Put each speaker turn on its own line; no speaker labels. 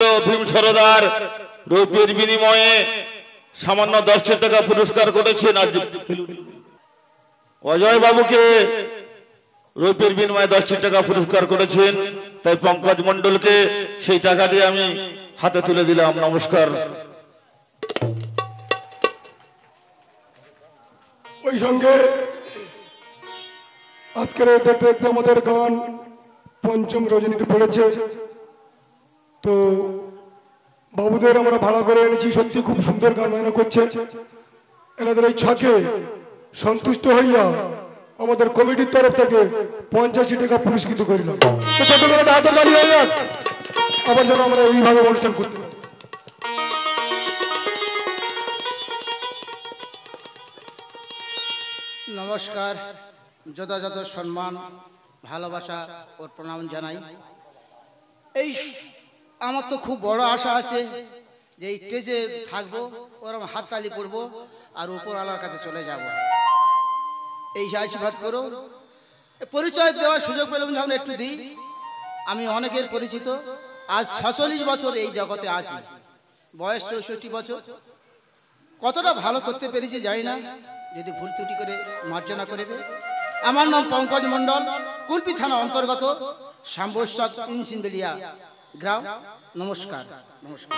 ভীম সরদার রৌপ্যের বিনিময়ে সামান্য 10 টাকা পুরস্কার করেছেন। আজ অজয় বাবুকে রৌপ্যের বিনিময়ে 10 টাকা পুরস্কার করেছেন, তাই পঙ্কজ মণ্ডলকে সেই টাকাটি আমি হাতে তুলে দিলাম। নমস্কার।
ওই সঙ্গে আজকের দেখতে দেখতে আমাদের গান পঞ্চম রজনীতে পড়েছে। তো বাবুদের আমরা ভাড়া করে এনেছি, সত্যি খুব সুন্দর গান বায়না করছে। এনাদের এই ছকে সন্তুষ্ট হইয়া আমাদের কমিটির তরফ থেকে 85 টাকা পুরস্কৃত করিলাম। তো ছোট করে হাতে বাড়ি হয়ে যাক, আবার যেন আমরা এইভাবে অনুষ্ঠান করতে পারি।
নমস্কার, যথাযথ সম্মান ভালোবাসা ও প্রণাম জানাই। এই আমার তো খুব বড় আশা আছে যে এই স্টেজে থাকবো, ওরকম হাততালি পড়বো আর উপর আলার কাছে চলে যাব। এই আশীর্বাদ করো। পরিচয় দেওয়ার সুযোগ পেলাম যখন একটু দিই। আমি অনেকের পরিচিত, আজ 46 বছর এই জগতে আছি, বয়স 64 বছর। কতটা ভালো করতে পেরেছি জানি না, যদি ভুল ত্রুটি করে মার্জনা করবে। আমার নাম পঙ্কজ মণ্ডল, কুলপি থানা অন্তর্গত শ্যামবৈশ্বর ইনসিন্দেলিয়া গ্রাম। নমস্কার। নমস্কার।